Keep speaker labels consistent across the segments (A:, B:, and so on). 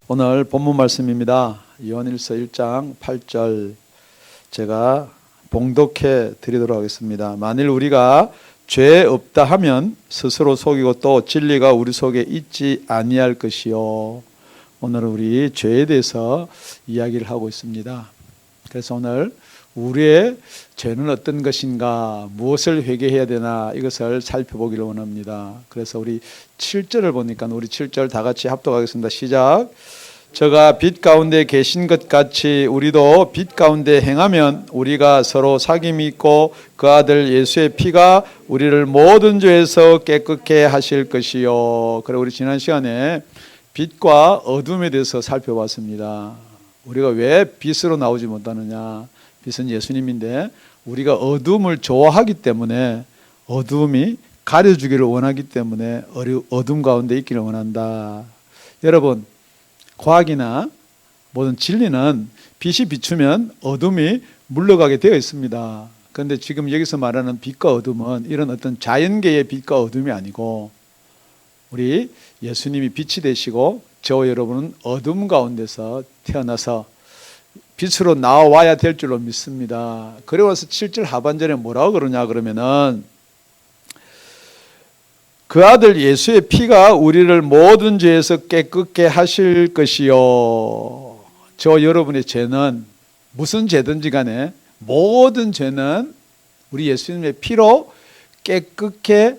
A: 오늘 본문 말씀입니다. 요한일서 1장 8절 제가 봉독해 드리도록 하겠습니다. 만일 우리가 죄 없다 하면 스스로 속이고 또 진리가 우리 속에 있지 아니할 것이요. 오늘은 우리 죄에 대해서 이야기를 하고 있습니다. 그래서 오늘 우리의 죄는 어떤 것인가, 무엇을 회개해야 되나 이것을 살펴보기를 원합니다. 그래서 우리 7절을 보니까 우리 7절 다 같이 합독하겠습니다. 시작. 저가 빛 가운데 계신 것 같이 우리도 빛 가운데 행하면 우리가 서로 사귐이 있고 그 아들 예수의 피가 우리를 모든 죄에서 깨끗게 하실 것이요. 그리고 우리 지난 시간에 빛과 어둠에 대해서 살펴봤습니다. 우리가 왜 빛으로 나오지 못하느냐. 빛은 예수님인데 우리가 어둠을 좋아하기 때문에 어둠이 가려주기를 원하기 때문에 어둠 가운데 있기를 원한다. 여러분, 과학이나 모든 진리는 빛이 비추면 어둠이 물러가게 되어 있습니다. 그런데 지금 여기서 말하는 빛과 어둠은 이런 어떤 자연계의 빛과 어둠이 아니고 우리 예수님이 빛이 되시고 저와 여러분은 어둠 가운데서 태어나서 빛으로 나와야 될 줄로 믿습니다. 그래서 7절 하반절에 뭐라고 그러냐 그러면은 그 아들 예수의 피가 우리를 모든 죄에서 깨끗게 하실 것이요. 저 여러분의 죄는 무슨 죄든지 간에 모든 죄는 우리 예수님의 피로 깨끗게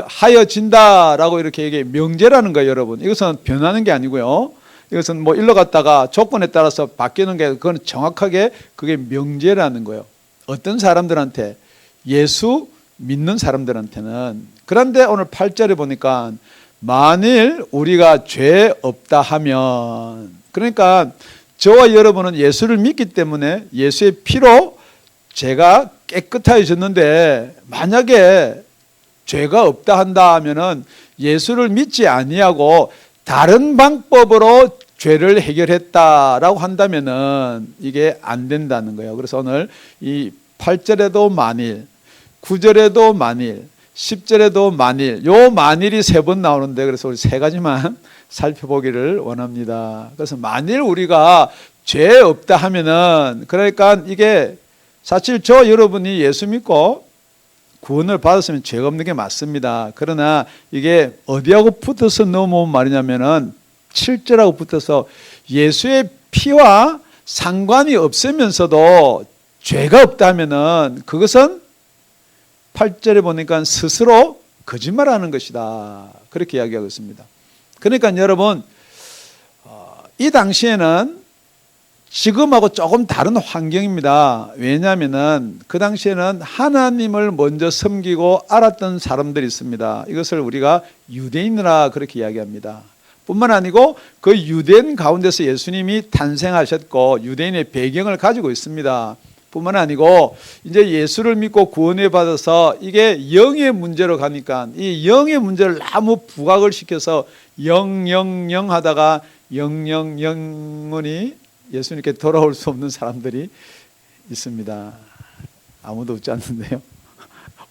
A: 하여진다라고 이렇게 얘기해. 명제라는 거예요, 여러분. 이것은 변하는 게 아니고요. 이것은 뭐 일로 갔다가 조건에 따라서 바뀌는 게 그건 정확하게 그게 명제라는 거예요. 어떤 사람들한테 예수 믿는 사람들한테는. 그런데 오늘 8절에 보니까 만일 우리가 죄 없다 하면, 그러니까 저와 여러분은 예수를 믿기 때문에 예수의 피로 죄가 깨끗해졌는데 만약에 죄가 없다 한다 하면은 예수를 믿지 아니하고 다른 방법으로 죄를 해결했다라고 한다면은 이게 안 된다는 거예요. 그래서 오늘 이 8절에도 만일, 9절에도 만일, 10절에도 만일, 요 만일이 3번 나오는데 그래서 우리 3가지만 살펴보기를 원합니다. 그래서 만일 우리가 죄 없다 하면은, 그러니까 이게 사실 저 여러분이 예수 믿고 구원을 받았으면 죄가 없는 게 맞습니다. 그러나 이게 어디하고 붙어서 넘어온 말이냐면은 7절하고 붙어서 예수의 피와 상관이 없으면서도 죄가 없다면은 그것은 8절에 보니까 스스로 거짓말하는 것이다. 그렇게 이야기하고 있습니다. 그러니까 여러분, 이 당시에는 지금하고 조금 다른 환경입니다. 왜냐하면은 그 당시에는 하나님을 먼저 섬기고 알았던 사람들이 있습니다. 이것을 우리가 유대인이라 그렇게 이야기합니다. 뿐만 아니고 그 유대인 가운데서 예수님이 탄생하셨고 유대인의 배경을 가지고 있습니다. 뿐만 아니고 이제 예수를 믿고 구원을 받아서 이게 영의 문제로 가니까 이 영의 문제를 너무 부각을 시켜서 영영영 하다가 영영영원히 예수님께 돌아올 수 없는 사람들이 있습니다. 아무도 웃지 않는데요.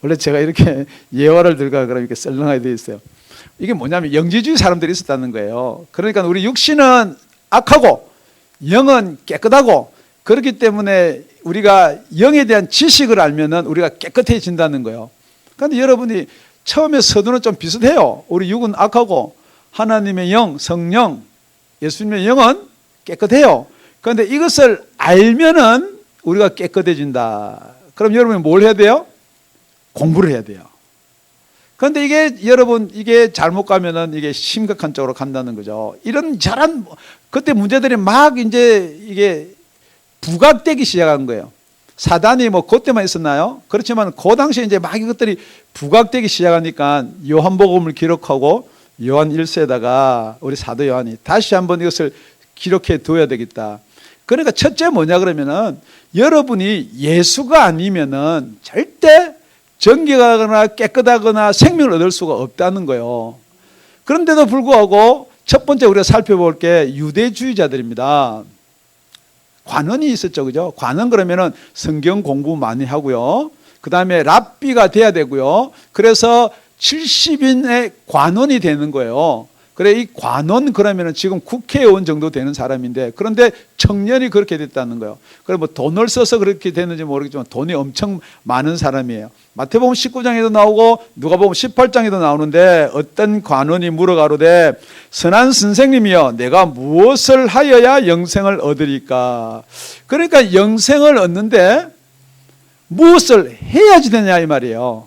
A: 원래 제가 이렇게 예화를 들까 그러면 이렇게 썰렁하게 되어 있어요. 이게 뭐냐면 영지주의 사람들이 있었다는 거예요. 그러니까 우리 육신은 악하고 영은 깨끗하고 그렇기 때문에 우리가 영에 대한 지식을 알면은 우리가 깨끗해진다는 거예요. 그런데 여러분이 처음에 서두는 좀 비슷해요. 우리 육은 악하고 하나님의 영, 성령, 예수님의 영은 깨끗해요. 그런데 이것을 알면은 우리가 깨끗해진다. 그럼 여러분이 뭘 해야 돼요? 공부를 해야 돼요. 그런데 이게 여러분 이게 잘못 가면은 이게 심각한 쪽으로 간다는 거죠. 이런 잘한 그때 문제들이 막 이제 이게 부각되기 시작한 거예요. 사단이 뭐 그때만 있었나요? 그렇지만 그 당시에 이제 막 이것들이 부각되기 시작하니까 요한복음을 기록하고 요한 1서에다가 우리 사도 요한이 다시 한번 이것을 기록해 둬야 되겠다. 그러니까 첫째 뭐냐 그러면은 여러분이 예수가 아니면은 절대 정결하거나 깨끗하거나 생명을 얻을 수가 없다는 거예요. 그런데도 불구하고 첫 번째 우리가 살펴볼 게 유대주의자들입니다. 관원이 있었죠, 그죠? 관원 그러면은 성경 공부 많이 하고요. 그 다음에 랍비가 돼야 되고요. 그래서 70인의 관원이 되는 거예요. 그래, 이 관원 그러면은 지금 국회의원 정도 되는 사람인데, 그런데 청년이 그렇게 됐다는 거예요. 그래, 뭐 돈을 써서 그렇게 됐는지 모르겠지만 돈이 엄청 많은 사람이에요. 마태복음 19장에도 나오고 누가복음 18장에도 나오는데, 어떤 관원이 물어가로되 선한 선생님이여 내가 무엇을 하여야 영생을 얻으리까? 그러니까 영생을 얻는데 무엇을 해야지 되냐 이 말이에요.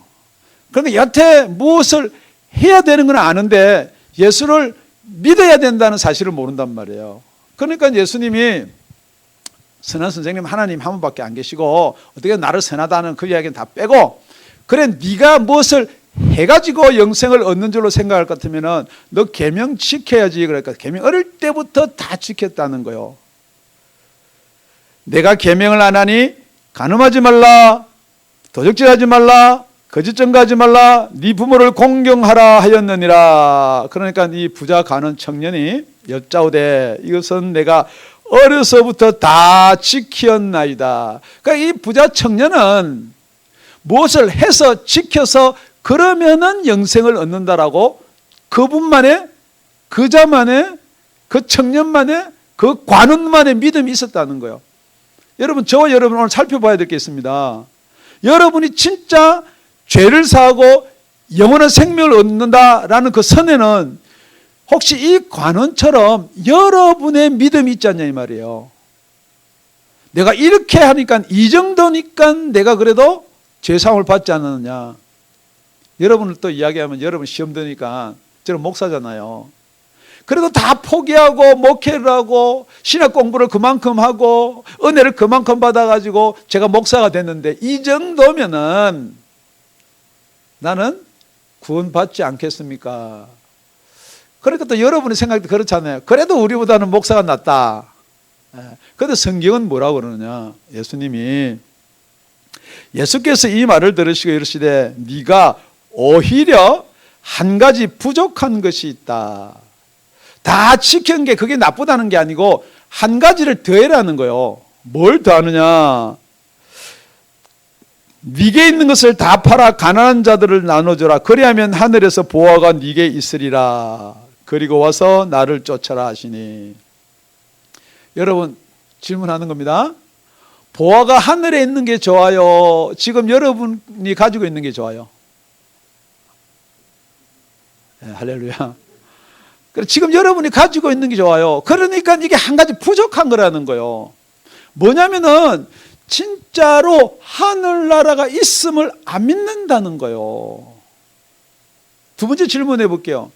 A: 그러니까 여태 무엇을 해야 되는 건 아는데 예수를 믿어야 된다는 사실을 모른단 말이에요. 그러니까 예수님이 선한 선생님 하나님 한 분밖에 안 계시고 어떻게 나를 선하다는 그 이야기는 다 빼고, 그래 네가 무엇을 해가지고 영생을 얻는 줄로 생각할 것 같으면 너 계명 지켜야지. 그러니까 계명 어릴 때부터 다 지켰다는 거예요. 내가 계명을 안 하니 간음하지 말라, 도적질하지 말라, 거짓 증거하지 말라, 네 부모를 공경하라 하였느니라. 그러니까 이 부자 가는 청년이 여짜오되 이것은 내가 어려서부터 다 지켰나이다. 그러니까 이 부자 청년은 무엇을 해서 지켜서 그러면은 영생을 얻는다라고 그분만의, 그 자만의, 그 청년만의, 그 관원만의 믿음이 있었다는 거예요. 여러분, 저와 여러분 오늘 살펴봐야 될 게 있습니다. 여러분이 진짜 죄를 사하고 영원한 생명을 얻는다라는 그 선에는 혹시 이 관원처럼 여러분의 믿음이 있지 않냐 이 말이에요. 내가 이렇게 하니까 이 정도니까 내가 그래도 죄사함을 받지 않느냐. 여러분을 또 이야기하면 여러분 시험 드니까 저는 목사잖아요. 그래도 다 포기하고 목회를 하고 신학 공부를 그만큼 하고 은혜를 그만큼 받아가지고 제가 목사가 됐는데 이 정도면은 나는 구원받지 않겠습니까? 그러니까 또 여러분의 생각도 그렇잖아요. 그래도 우리보다는 목사가 낫다. 그런데 성경은 뭐라고 그러느냐. 예수께서 이 말을 들으시고 이르시되 네가 오히려 한 가지 부족한 것이 있다. 다 지킨 게 그게 나쁘다는 게 아니고 한 가지를 더해라는 거예요. 뭘 더하느냐. 네게 있는 것을 다 팔아 가난한 자들을 나눠줘라. 그리하면 하늘에서 보화가 네게 있으리라. 그리고 와서 나를 쫓아라 하시니. 여러분 질문하는 겁니다. 보화가 하늘에 있는 게 좋아요? 지금 여러분이 가지고 있는 게 좋아요? 네, 할렐루야. 지금 여러분이 가지고 있는 게 좋아요. 그러니까 이게 한 가지 부족한 거라는 거예요. 뭐냐면은 진짜로 하늘나라가 있음을 안 믿는다는 거예요. 두 번째 질문해 볼게요.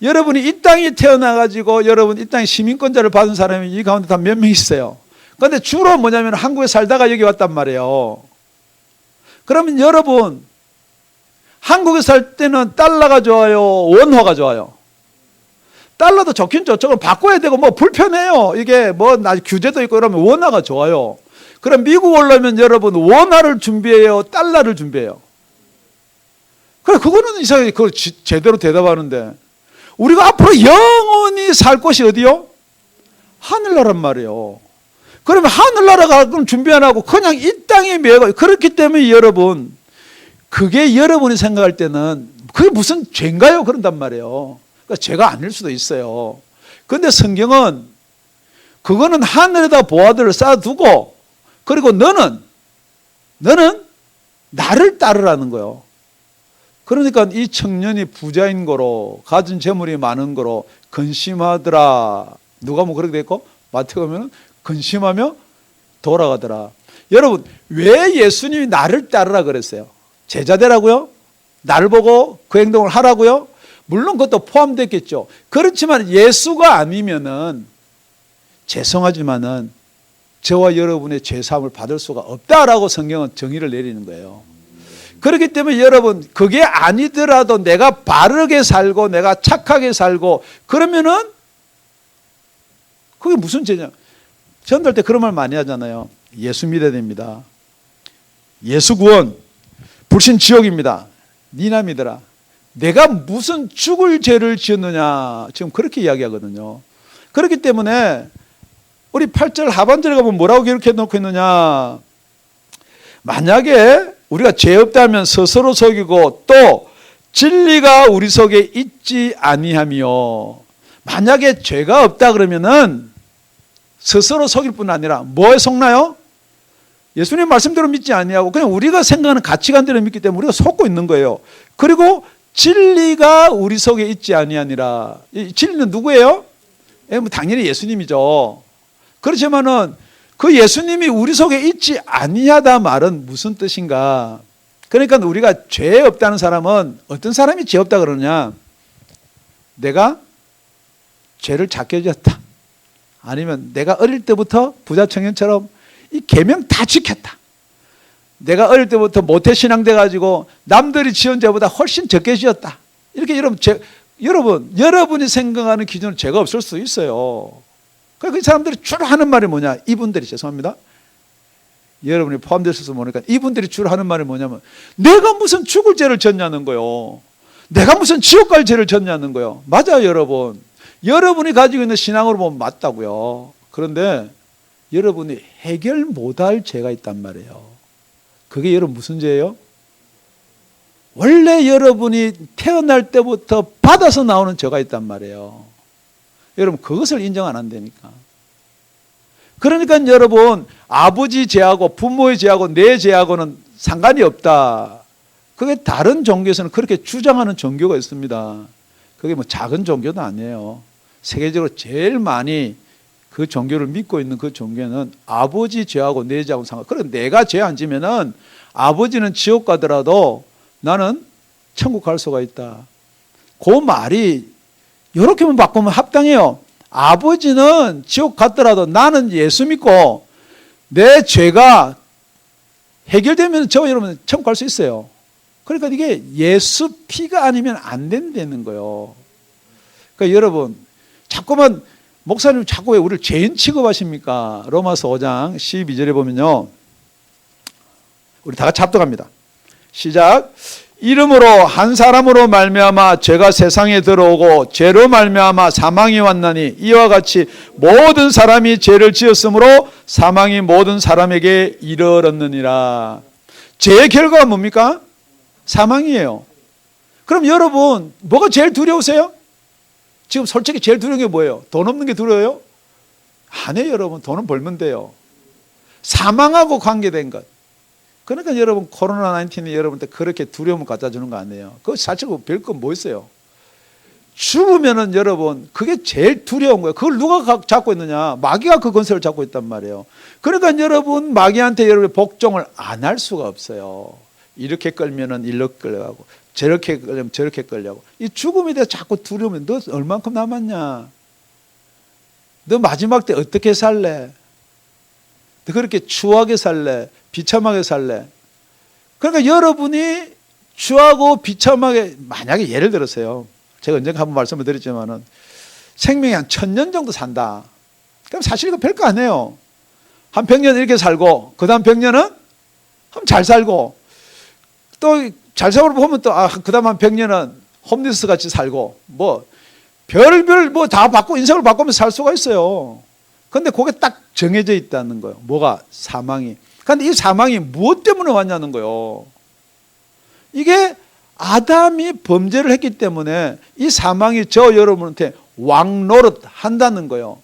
A: 여러분이 이 땅에 태어나가지고 여러분 이 땅에 시민권자를 받은 사람이 이 가운데 다 몇 명 있어요. 그런데 주로 뭐냐면 한국에 살다가 여기 왔단 말이에요. 그러면 여러분 한국에 살 때는 달러가 좋아요? 원화가 좋아요? 달러도 좋긴 좋죠. 바꿔야 되고 뭐 불편해요. 이게 뭐 규제도 있고 그러면 원화가 좋아요. 그럼 미국 오려면 여러분 원화를 준비해요? 달러를 준비해요? 그래, 그거는 이상하게 그걸 제대로 대답하는데 우리가 앞으로 영원히 살 곳이 어디요? 하늘나라란 말이에요. 그러면 하늘나라가 그럼 준비 안 하고 그냥 이 땅에 매여. 그렇기 때문에 여러분 그게 여러분이 생각할 때는 그게 무슨 죄인가요? 그런단 말이에요. 그러니까 죄가 아닐 수도 있어요. 그런데 성경은 그거는 하늘에다 보화들을 쌓아두고 그리고 너는 나를 따르라는 거예요. 그러니까 이 청년이 부자인 거로 가진 재물이 많은 거로 근심하더라. 누가 뭐 그렇게 됐고 마태복음에는 근심하며 돌아가더라. 여러분 왜 예수님이 나를 따르라 그랬어요? 제자 되라고요? 나를 보고 그 행동을 하라고요? 물론 그것도 포함됐겠죠. 그렇지만 예수가 아니면은 죄송하지만은 저와 여러분의 죄사함을 받을 수가 없다라고 성경은 정의를 내리는 거예요. 그렇기 때문에 여러분 그게 아니더라도 내가 바르게 살고 내가 착하게 살고 그러면은 그게 무슨 죄냐. 전도할 때 그런 말 많이 하잖아요. 예수 믿어야 됩니다. 예수 구원 불신 지옥입니다. 니나 믿어라. 내가 무슨 죽을 죄를 지었느냐 지금 그렇게 이야기하거든요. 그렇기 때문에 우리 8절 하반절에 가보면 뭐라고 기록해 놓고 있느냐. 만약에 우리가 죄 없다면 스스로 속이고 또 진리가 우리 속에 있지 아니하며 만약에 죄가 없다 그러면은 스스로 속일 뿐 아니라 뭐에 속나요? 예수님 말씀대로 믿지 아니하고 그냥 우리가 생각하는 가치관대로 믿기 때문에 우리가 속고 있는 거예요. 그리고 진리가 우리 속에 있지 아니하니라. 이 진리는 누구예요? 당연히 예수님이죠. 그렇지만은 그 예수님이 우리 속에 있지 아니하다 말은 무슨 뜻인가? 그러니까 우리가 죄 없다는 사람은 어떤 사람이 죄 없다 그러냐? 내가 죄를 작게 지었다. 아니면 내가 어릴 때부터 부자 청년처럼 이 계명 다 지켰다. 내가 어릴 때부터 모태신앙돼 가지고 남들이 지은 죄보다 훨씬 적게 지었다. 이렇게 여러분이 생각하는 기준은 죄가 없을 수 있어요. 그러니까 그 사람들이 주로 하는 말이 뭐냐? 이분들이 죄송합니다. 여러분이 포함되셔서 모르니까 이분들이 주로 하는 말이 뭐냐면 내가 무슨 죽을 죄를 졌냐는 거요. 내가 무슨 지옥 갈 죄를 졌냐는 거요. 맞아요, 여러분. 여러분이 가지고 있는 신앙으로 보면 맞다고요. 그런데 여러분이 해결 못할 죄가 있단 말이에요. 그게 여러분 무슨 죄예요? 원래 여러분이 태어날 때부터 받아서 나오는 죄가 있단 말이에요. 여러분 그것을 인정 안 한다니까. 그러니까 여러분 아버지 죄하고 부모의 죄하고 내 죄하고는 상관이 없다. 그게 다른 종교에서는 그렇게 주장하는 종교가 있습니다. 그게 뭐 작은 종교도 아니에요. 세계적으로 제일 많이 그 종교를 믿고 있는 그 종교는 아버지 죄하고 내 죄하고 상관. 그래 내가 죄 안 지면은 아버지는 지옥 가더라도 나는 천국 갈 수가 있다. 그 말이 이렇게만 바꾸면 합당해요. 아버지는 지옥 갔더라도 나는 예수 믿고 내 죄가 해결되면 저 여러분 천국 갈 수 있어요. 그러니까 이게 예수 피가 아니면 안 된다는 거예요. 그러니까 여러분 자꾸만 목사님 자꾸 왜 우리를 죄인 취급하십니까? 로마서 5장 12절에 보면요. 우리 다 같이 합독합니다. 시작. 이름으로 한 사람으로 말미암아 죄가 세상에 들어오고 죄로 말미암아 사망이 왔나니 이와 같이 모든 사람이 죄를 지었으므로 사망이 모든 사람에게 이르렀느니라. 죄의 결과가 뭡니까? 사망이에요. 그럼 여러분 뭐가 제일 두려우세요? 지금 솔직히 제일 두려운 게 뭐예요? 돈 없는 게 두려워요? 아니에요, 여러분. 돈은 벌면 돼요. 사망하고 관계된 것. 그러니까 여러분 코로나19이 여러분한테 그렇게 두려움을 갖다 주는 거 아니에요. 그거 사실 별거 뭐 있어요? 죽으면은 여러분 그게 제일 두려운 거예요. 그걸 누가 잡고 있느냐? 마귀가 그 권세를 잡고 있단 말이에요. 그러니까 여러분 마귀한테 여러분 복종을 안 할 수가 없어요. 이렇게 끌면은 일로 끌려가고 저렇게 끌려면 저렇게 끌려가고 이 죽음에 대해서 자꾸 두려우면 너 얼만큼 남았냐? 너 마지막 때 어떻게 살래? 너 그렇게 추하게 살래? 비참하게 살래? 그러니까 여러분이 추하고 비참하게 만약에 예를 들어서요. 제가 언젠가 한번 말씀을 드렸지만은 생명이 한 1000년 정도 산다. 그럼 사실 이거 별거 아니에요. 한 100년 이렇게 살고 그 다음 100년은 잘 살고 또 잘 살고 보면 또 그 다음 한 100년은 홈리스 같이 살고 뭐 별별 뭐 다 바꾸고 인생을 바꾸면서 살 수가 있어요. 그런데 그게 딱 정해져 있다는 거예요. 뭐가? 사망이. 그런데 이 사망이 무엇 때문에 왔냐는 거예요. 이게 아담이 범죄를 했기 때문에 이 사망이 저 여러분한테 왕노릇 한다는 거예요.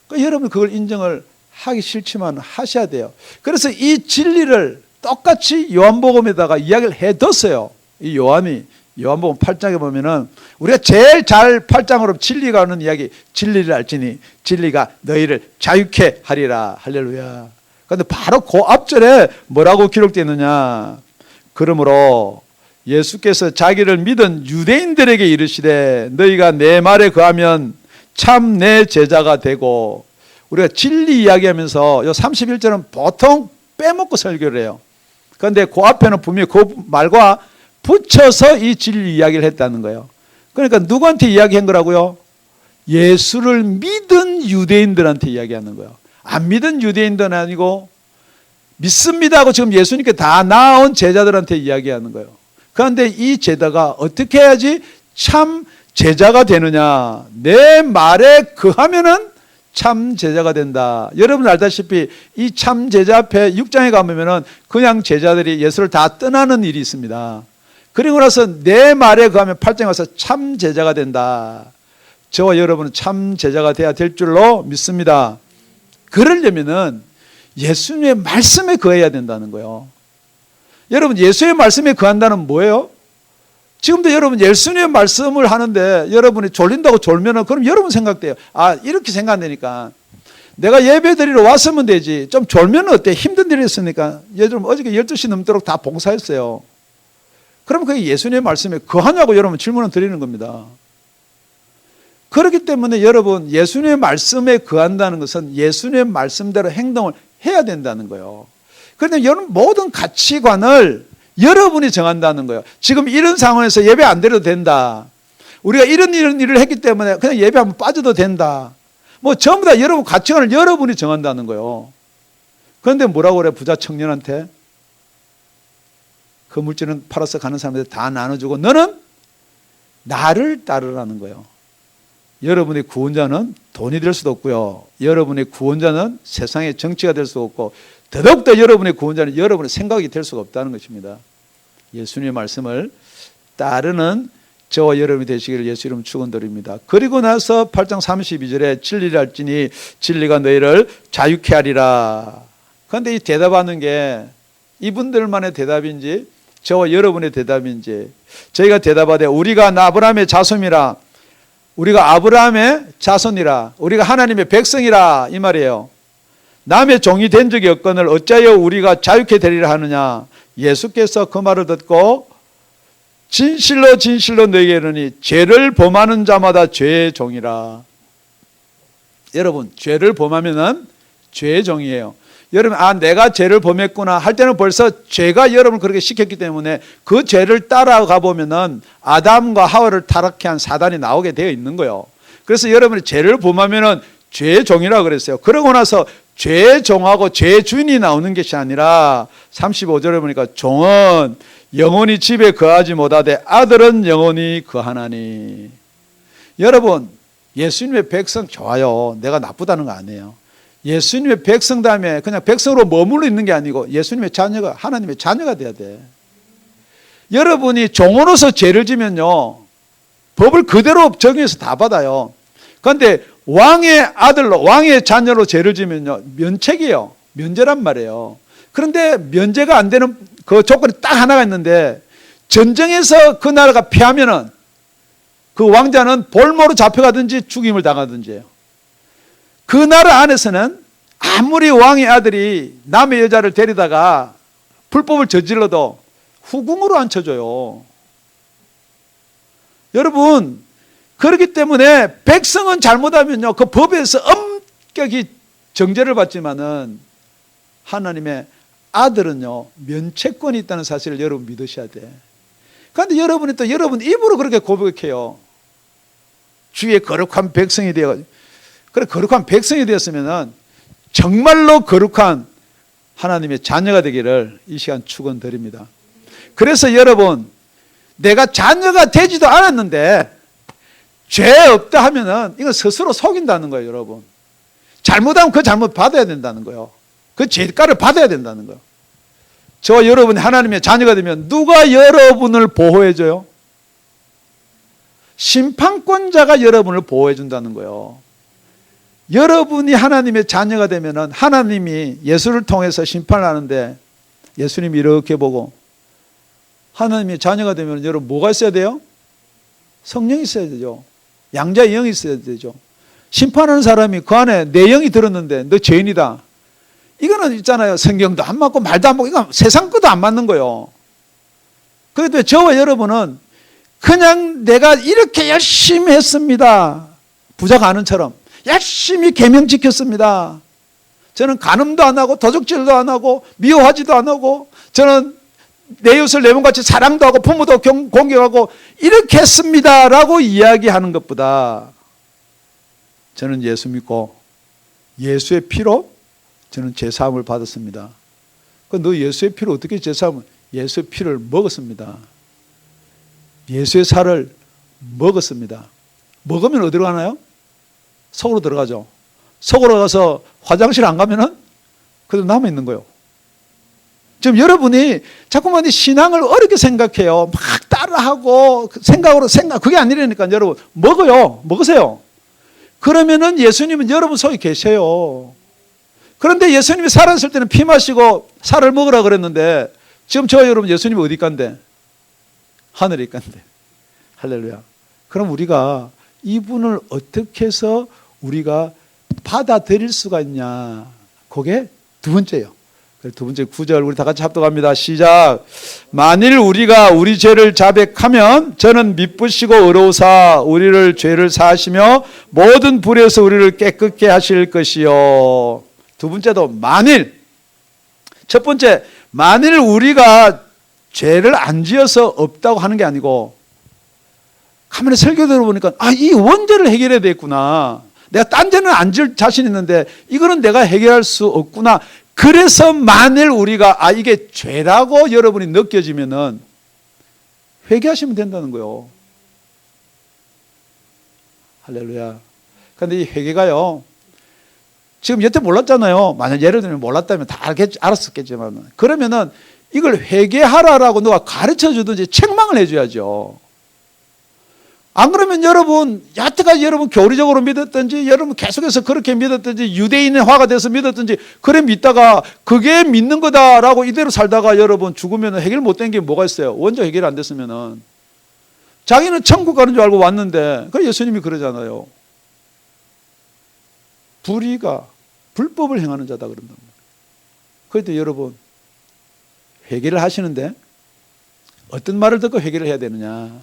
A: 그러니까 여러분 그걸 인정을 하기 싫지만 하셔야 돼요. 그래서 이 진리를 똑같이 요한복음에다가 이야기를 해뒀어요. 이 요한복음 8장에 보면은 우리가 제일 잘 8장으로 진리가 하는 이야기, 진리를 알지니 진리가 너희를 자유케 하리라. 할렐루야. 그런데 바로 그 앞절에 뭐라고 기록되어 있느냐? 그러므로 예수께서 자기를 믿은 유대인들에게 이르시되 너희가 내 말에 거하면 참 내 제자가 되고. 우리가 진리 이야기하면서 요 31절은 보통 빼먹고 설교를 해요. 그런데 그 앞에는 분명히 그 말과 붙여서 이 진리 이야기를 했다는 거예요. 그러니까 누구한테 이야기한 거라고요? 예수를 믿은 유대인들한테 이야기하는 거예요. 안 믿은 유대인들은 아니고 믿습니다 하고 지금 예수님께 다 나온 제자들한테 이야기하는 거예요. 그런데 이 제자가 어떻게 해야지 참 제자가 되느냐? 내 말에 거하면은 참 제자가 된다. 여러분 알다시피 이 참 제자 앞에 6장에 가보면은 그냥 제자들이 예수를 다 떠나는 일이 있습니다. 그리고 나서 내 말에 거하면 8장에 와서 참 제자가 된다. 저와 여러분은 참 제자가 되어야 될 줄로 믿습니다. 그러려면은 예수님의 말씀에 거해야 된다는 거예요. 여러분, 예수의 말씀에 거한다는 뭐예요? 지금도 여러분 예수님의 말씀을 하는데 여러분이 졸린다고 졸면은 그럼 여러분 생각돼요. 아, 이렇게 생각되니까 내가 예배 드리러 왔으면 되지. 좀 졸면 어때? 힘든 일이 있으니까. 예를 어저께 12시 넘도록 다 봉사했어요. 그럼 그게 예수님의 말씀에 거하냐고 여러분 질문을 드리는 겁니다. 그렇기 때문에 여러분 예수님의 말씀에 거한다는 것은 예수님의 말씀대로 행동을 해야 된다는 거예요. 그런데 여러분 모든 가치관을 여러분이 정한다는 거예요. 지금 이런 상황에서 예배 안 드려도 된다. 우리가 이런 일을 했기 때문에 그냥 예배 한번 빠져도 된다. 뭐 전부 다 여러분 가치관을 여러분이 정한다는 거예요. 그런데 뭐라고 그래? 부자 청년한테 그 물질은 팔아서 가는 사람들 다 나눠주고 너는 나를 따르라는 거예요. 여러분의 구원자는 돈이 될 수도 없고요. 여러분의 구원자는 세상의 정치가 될 수도 없고 더더욱더 여러분의 구원자는 여러분의 생각이 될 수가 없다는 것입니다. 예수님의 말씀을 따르는 저와 여러분이 되시기를 예수 이름 축원드립니다. 그리고 나서 8장 32절에 진리를 알지니 진리가 너희를 자유케 하리라. 그런데 이 대답하는 게 이분들만의 대답인지 저와 여러분의 대답인지 저희가 대답하되 우리가 아브라함의 자손이라 우리가 아브라함의 자손이라 우리가 하나님의 백성이라 이 말이에요. 남의 종이 된 적이 없거늘 어찌하여 우리가 자유케 되리라 하느냐. 예수께서 그 말을 듣고 진실로 진실로 너희에게 이르니 죄를 범하는 자마다 죄의 종이라. 여러분 죄를 범하면은 죄의 종이에요. 여러분 내가 죄를 범했구나 할 때는 벌써 죄가 여러분을 그렇게 시켰기 때문에 그 죄를 따라가 보면은 아담과 하와를 타락해 한 사단이 나오게 되어 있는 거예요. 그래서 여러분이 죄를 범하면은 죄의 종이라고 그랬어요. 그러고 나서 죄의 종하고 죄의 주인이 나오는 것이 아니라 35절에 보니까 종은 영원히 집에 거하지 못하되 아들은 영원히 거하나니. 여러분 예수님의 백성 좋아요. 내가 나쁘다는 거 아니에요. 예수님의 백성 다음에 그냥 백성으로 머물러 있는 게 아니고 예수님의 자녀가 하나님의 자녀가 돼야 돼. 여러분이 종으로서 죄를 지면요 법을 그대로 적용해서 다 받아요. 그런데 왕의 아들로 왕의 자녀로 죄를 지면요 면책이에요. 면제란 말이에요. 그런데 면제가 안 되는 그 조건이 딱 하나가 있는데 전쟁에서 그 나라가 패하면은 그 왕자는 볼모로 잡혀가든지 죽임을 당하든지 해요. 그 나라 안에서는 아무리 왕의 아들이 남의 여자를 데리다가 불법을 저질러도 후궁으로 안 쳐줘요. 여러분 그렇기 때문에 백성은 잘못하면요 그 법에서 엄격히 정죄를 받지만은 하나님의 아들은요 면책권이 있다는 사실을 여러분 믿으셔야 돼. 그런데 여러분이 또 여러분 입으로 그렇게 고백해요. 주의 거룩한 백성이 되어가지고. 그래 거룩한 백성이 되었으면 정말로 거룩한 하나님의 자녀가 되기를 이 시간 축원드립니다. 그래서 여러분 내가 자녀가 되지도 않았는데 죄 없다 하면은 이거 스스로 속인다는 거예요. 여러분 잘못하면 그 잘못 받아야 된다는 거예요. 그 죄가를 받아야 된다는 거예요. 저와 여러분이 하나님의 자녀가 되면 누가 여러분을 보호해줘요? 심판권자가 여러분을 보호해 준다는 거예요. 여러분이 하나님의 자녀가 되면은 하나님이 예수를 통해서 심판을 하는데 예수님이 이렇게 보고 하나님의 자녀가 되면 여러분 뭐가 있어야 돼요? 성령이 있어야 되죠. 양자의 영이 있어야 되죠. 심판하는 사람이 그 안에 내 영이 들었는데 너 죄인이다. 이거는 있잖아요. 성경도 안 맞고 말도 안 맞고 이건 세상 것도 안 맞는 거예요. 그런데 저와 여러분은 그냥 내가 이렇게 열심히 했습니다. 부자가 아는처럼 열심히 계명 지켰습니다. 저는 간음도 안 하고 도적질도 안 하고 미워하지도 안 하고 저는 내 이웃을 내 몸같이 사랑도 하고 부모도 공경하고 이렇게 했습니다 라고 이야기하는 것보다 저는 예수 믿고 예수의 피로 저는 제사함을 받았습니다. 너 예수의 피로 어떻게 제사함을? 예수의 피를 먹었습니다. 예수의 살을 먹었습니다. 먹으면 어디로 가나요? 속으로 들어가죠. 속으로 가서 화장실 안 가면은 그래도 남아있는 거예요. 지금 여러분이 자꾸만 신앙을 어렵게 생각해요. 막 따라하고 생각으로 그게 아니라니까 여러분 먹어요. 먹으세요. 그러면은 예수님은 여러분 속에 계세요. 그런데 예수님이 살았을 때는 피 마시고 살을 먹으라 그랬는데 지금 저 여러분 예수님이 어디 있간데? 하늘에 있간데. 할렐루야. 그럼 우리가 이분을 어떻게 해서 우리가 받아들일 수가 있냐? 그게 두 번째예요. 두 번째 9절 우리 다 같이 합독합니다. 시작. 만일 우리가 우리 죄를 자백하면 저는 미쁘시고 의로우사 우리를 죄를 사하시며 모든 불에서 우리를 깨끗게 하실 것이요. 두 번째도 만일. 첫 번째 만일 우리가 죄를 안 지어서 없다고 하는 게 아니고 가만히 설교 들어보니까 이 원죄를 해결해야 되겠구나. 내가 딴 죄는 안 지을 자신 있는데 이거는 내가 해결할 수 없구나. 그래서 만일 우리가 이게 죄라고 여러분이 느껴지면은 회개하시면 된다는 거예요. 할렐루야. 그런데 이 회개가요. 지금 여태 몰랐잖아요. 만약 예를 들면 몰랐다면 다 알았었겠지만 그러면은 이걸 회개하라라고 누가 가르쳐 주든지 책망을 해줘야죠. 안 그러면 여러분 여태까지 여러분 교리적으로 믿었든지 여러분 계속해서 그렇게 믿었든지 유대인화가 돼서 믿었든지 그래 믿다가 그게 믿는 거다라고 이대로 살다가 여러분 죽으면 해결 못된 게 뭐가 있어요? 원죄 해결 안 됐으면은 자기는 천국 가는 줄 알고 왔는데 그 예수님이 그러잖아요. 불의가 불법을 행하는 자다 그런다. 그래도 여러분 회개를 하시는데 어떤 말을 듣고 회개를 해야 되느냐?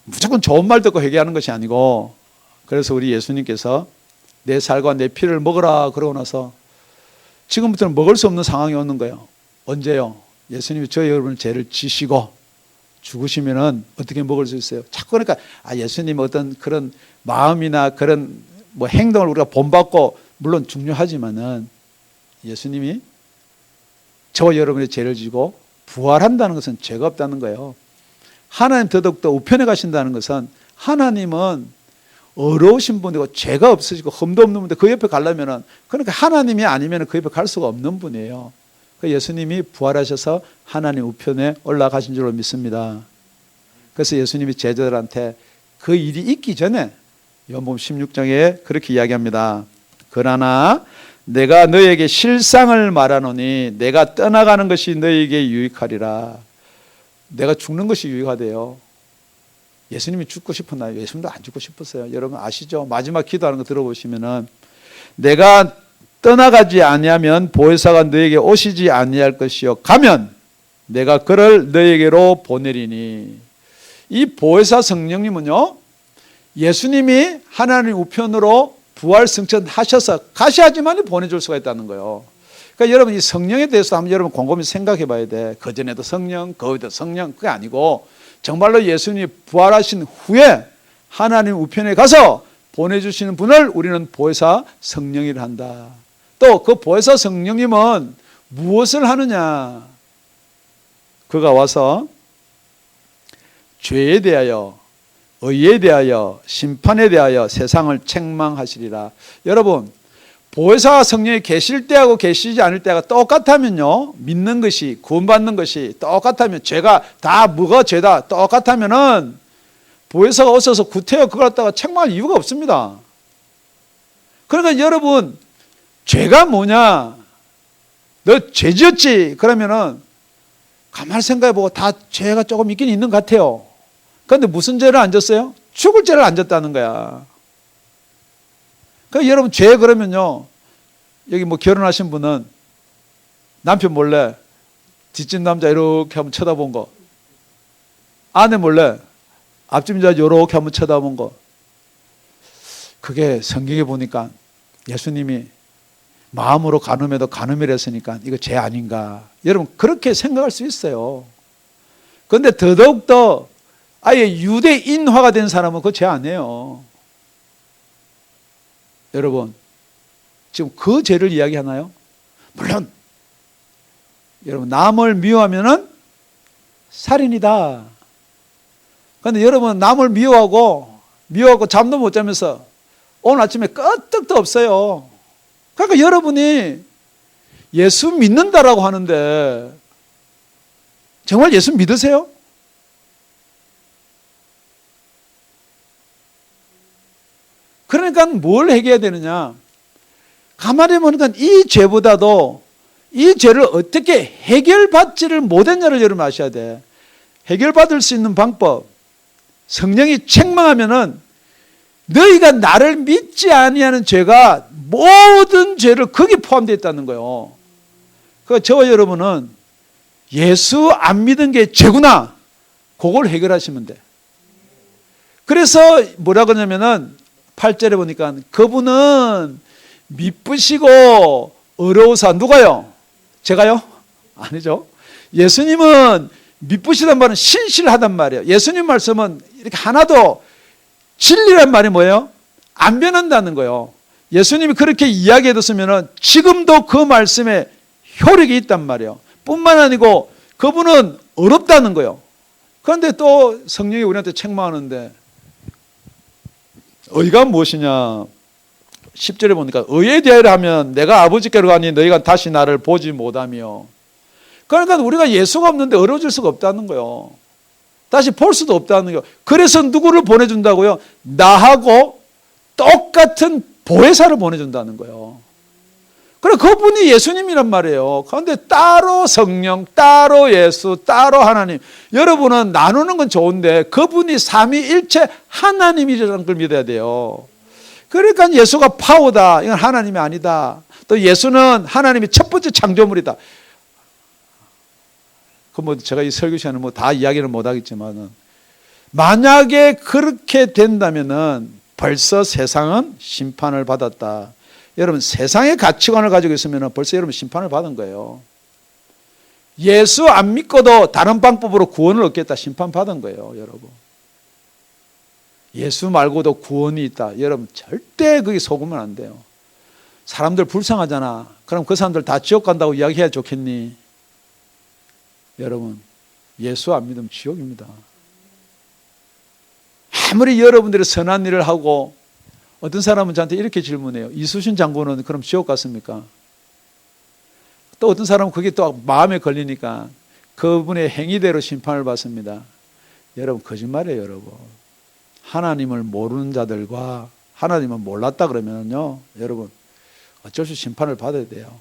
A: 무조건 좋은 말 듣고 회개하는 것이 아니고 그래서 우리 예수님께서 내 살과 내 피를 먹으라 그러고 나서 지금부터는 먹을 수 없는 상황이 오는 거예요. 언제요? 예수님이 저희 여러분의 죄를 지시고 죽으시면은 어떻게 먹을 수 있어요? 자꾸 그러니까 예수님 어떤 그런 마음이나 그런 뭐 행동을 우리가 본받고 물론 중요하지만은 예수님이 저와 여러분의 죄를 지고 부활한다는 것은 죄가 없다는 거예요. 하나님 더더욱더 우편에 가신다는 것은 하나님은 어려우신 분이고 죄가 없으시고 흠도 없는 분인데 그 옆에 가려면은 그러니까 하나님이 아니면 그 옆에 갈 수가 없는 분이에요. 예수님이 부활하셔서 하나님 우편에 올라가신 줄로 믿습니다. 그래서 예수님이 제자들한테 그 일이 있기 전에 요한복음 16장에 그렇게 이야기합니다. 그러나 내가 너에게 실상을 말하노니 내가 떠나가는 것이 너에게 유익하리라. 내가 죽는 것이 유익하대요. 예수님이 죽고 싶었나요? 예수님도 안 죽고 싶었어요. 여러분 아시죠? 마지막 기도하는 거 들어보시면은 내가 떠나가지 아니하면 보혜사가 너에게 오시지 아니할 것이요 가면 내가 그를 너에게로 보내리니. 이 보혜사 성령님은요 예수님이 하나님 우편으로 부활 승천하셔서 가셔야지만 보내줄 수가 있다는 거예요. 그러니까 여러분 이 성령에 대해서 한번 여러분 곰곰이 생각해 봐야 돼. 그전에도 성령, 그 후에도 성령. 그게 아니고 정말로 예수님이 부활하신 후에 하나님 우편에 가서 보내주시는 분을 우리는 보혜사 성령이라 한다. 또 그 보혜사 성령님은 무엇을 하느냐? 그가 와서 죄에 대하여 의에 대하여 심판에 대하여 세상을 책망하시리라. 여러분 보혜사 성령이 계실 때하고 계시지 않을 때가 똑같다면요 믿는 것이 구원받는 것이 똑같다면 죄가 다 뭐가 죄다 똑같다면은 보혜사가 오셔서 구태여 그걸 갖다가 책망할 이유가 없습니다. 그러니까 여러분 죄가 뭐냐? 너 죄 지었지? 그러면은 가만히 생각해보고 다 죄가 조금 있긴 있는 것 같아요. 그런데 무슨 죄를 안 졌어요? 죽을 죄를 안 졌다는 거야. 그러니까 여러분 죄 그러면요 여기 뭐 결혼하신 분은 남편 몰래 뒷집 남자 이렇게 한번 쳐다본 거, 아내 몰래 앞집 여자 이렇게 한번 쳐다본 거, 그게 성경에 보니까 예수님이 마음으로 간음해도 간음이라 했으니까 이거 죄 아닌가. 여러분 그렇게 생각할 수 있어요. 그런데 더더욱더 아예 유대인화가 된 사람은 그거 죄 아니에요. 여러분 지금 그 죄를 이야기하나요? 물론 여러분 남을 미워하면은 살인이다. 그런데 여러분 남을 미워하고 잠도 못 자면서 오늘 아침에 끄떡도 없어요. 그러니까 여러분이 예수 믿는다라고 하는데 정말 예수 믿으세요? 그러니까 뭘 해결해야 되느냐? 가만히 보니까 이 죄보다도 이 죄를 어떻게 해결받지를 못했냐를 여러분 아셔야 돼. 해결받을 수 있는 방법. 성령이 책망하면은 너희가 나를 믿지 아니하는 죄가 모든 죄를 거기 포함되어 있다는 거예요. 그 저와 여러분은 예수 안 믿은 게 죄구나. 그걸 해결하시면 돼. 그래서 뭐라 그러냐면은 8절에 보니까 그분은 미쁘시고 어려우사. 누가요? 제가요? 아니죠. 예수님은 미쁘시단 말은 신실하단 말이에요. 예수님 말씀은 이렇게 하나도 진리란 말이 뭐예요? 안 변한다는 거예요. 예수님이 그렇게 이야기해뒀으면 지금도 그 말씀에 효력이 있단 말이에요. 뿐만 아니고 그분은 어렵다는 거예요. 그런데 또 성령이 우리한테 책망하는데 의가 무엇이냐? 10절에 보니까 의에 대하여 하면 내가 아버지께로 가니 너희가 다시 나를 보지 못하며. 그러니까 우리가 예수가 없는데 어려워질 수가 없다는 거예요. 다시 볼 수도 없다는 거예요. 그래서 누구를 보내준다고요? 나하고 똑같은 보혜사를 보내준다는 거예요. 그래 그분이 예수님이란 말이에요. 그런데 따로 성령, 따로 예수, 따로 하나님. 여러분은 나누는 건 좋은데 그분이 삼위일체 하나님이라는 걸 믿어야 돼요. 그러니까 예수가 파워다. 이건 하나님이 아니다. 또 예수는 하나님이 첫 번째 창조물이다. 그 뭐 제가 이 설교 시간에 뭐 다 이야기를 못 하겠지만은 만약에 그렇게 된다면은 벌써 세상은 심판을 받았다. 여러분 세상의 가치관을 가지고 있으면 벌써 여러분 심판을 받은 거예요. 예수 안 믿고도 다른 방법으로 구원을 얻겠다. 심판 받은 거예요, 여러분. 예수 말고도 구원이 있다. 여러분 절대 거기 속으면 안 돼요. 사람들 불쌍하잖아. 그럼 그 사람들 다 지옥 간다고 이야기해야 좋겠니? 여러분 예수 안 믿으면 지옥입니다. 아무리 여러분들이 선한 일을 하고 어떤 사람은 저한테 이렇게 질문해요. 이수신 장군은 그럼 지옥 갔습니까? 또 어떤 사람은 그게 또 마음에 걸리니까 그분의 행위대로 심판을 받습니다. 여러분 거짓말이에요, 여러분. 하나님을 모르는 자들과 하나님을 몰랐다 그러면요, 여러분 어쩔 수 없이 심판을 받아야 돼요.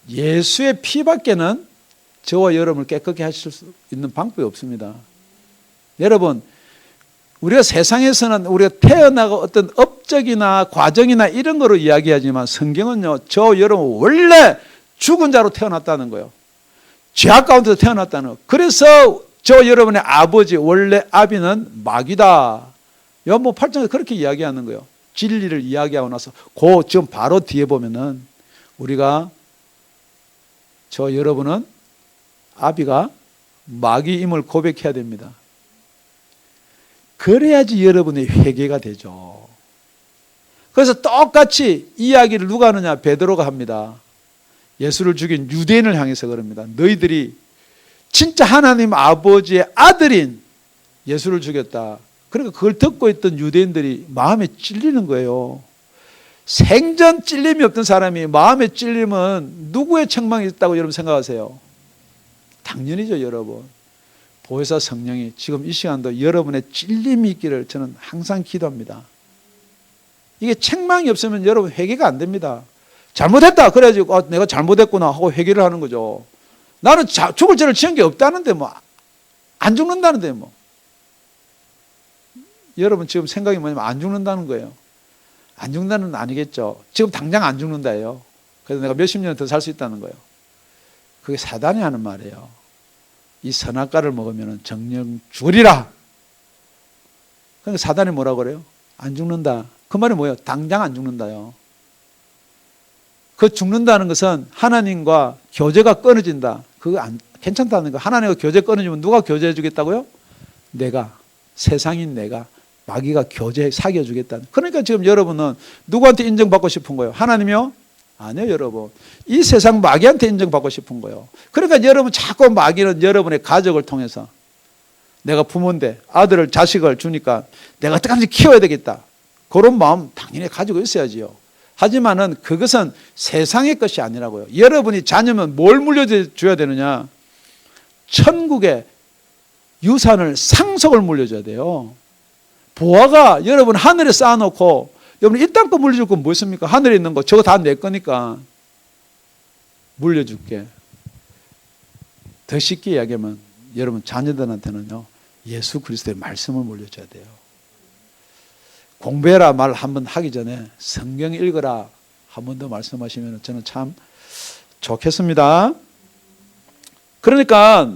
A: 예수의 피밖에는 저와 여러분을 깨끗게 하실 수 있는 방법이 없습니다. 여러분 우리가 세상에서는 우리가 태어나고 어떤 업적이나 과정이나 이런 거로 이야기하지만 성경은요, 저 여러분 원래 죽은 자로 태어났다는 거예요. 죄악 가운데서 태어났다는 거예요. 그래서 저 여러분의 아버지 원래 아비는 마귀다. 요한복음 8장에서 그렇게 이야기하는 거예요. 진리를 이야기하고 나서 그 지금 바로 뒤에 보면은 우리가 저 여러분은 아비가 마귀임을 고백해야 됩니다. 그래야지 여러분의 회개가 되죠. 그래서 똑같이 이야기를 누가 하느냐? 베드로가 합니다. 예수를 죽인 유대인을 향해서 그럽니다. 너희들이 진짜 하나님 아버지의 아들인 예수를 죽였다. 그러니까 그걸 듣고 있던 유대인들이 마음에 찔리는 거예요. 생전 찔림이 없던 사람이 마음에 찔림은 누구의 책망이 있다고 여러분 생각하세요? 당연히죠, 여러분. 보혜사 성령이 지금 이 시간도 여러분의 찔림이 있기를 저는 항상 기도합니다. 이게 책망이 없으면 여러분 회개가 안 됩니다. 잘못했다 그래야지 내가 잘못했구나 하고 회개를 하는 거죠. 나는 죽을 죄를 지은 게 없다는데 뭐 안 죽는다는데 뭐. 여러분 지금 생각이 뭐냐면 안 죽는다는 거예요. 안 죽는다는 건 아니겠죠. 지금 당장 안 죽는다예요. 그래서 내가 몇십 년 더 살 수 있다는 거예요. 그게 사단이 하는 말이에요. 이 선악과를 먹으면 정령 죽으리라. 그러니까 사단이 뭐라 그래요? 안 죽는다. 그 말이 뭐예요? 당장 안 죽는다요. 그 죽는다는 것은 하나님과 교제가 끊어진다. 그거 괜찮다는 거. 하나님과 교제 끊어지면 누가 교제해 주겠다고요? 내가, 세상인 내가. 마귀가 교제 사귀어 주겠다. 그러니까 지금 여러분은 누구한테 인정받고 싶은 거예요? 하나님이요? 아니요, 여러분. 이 세상 마귀한테 인정받고 싶은 거예요. 그러니까 여러분 자꾸 마귀는 여러분의 가족을 통해서 내가 부모인데 아들을 자식을 주니까 내가 어떻게든지 키워야 되겠다. 그런 마음 당연히 가지고 있어야지요. 하지만은 그것은 세상의 것이 아니라고요. 여러분이 자녀면 뭘 물려줘야 되느냐? 천국의 유산을 상속을 물려줘야 돼요. 보화가 여러분 하늘에 쌓아놓고 여러분 이 땅 거 물려줄 건 뭐 있습니까? 하늘에 있는 거 저거 다 내 거니까 물려줄게. 더 쉽게 이야기하면 여러분 자녀들한테는요 예수 그리스도의 말씀을 물려줘야 돼요. 공부해라 말 한번 하기 전에 성경 읽어라 한 번 더 말씀하시면 저는 참 좋겠습니다. 그러니까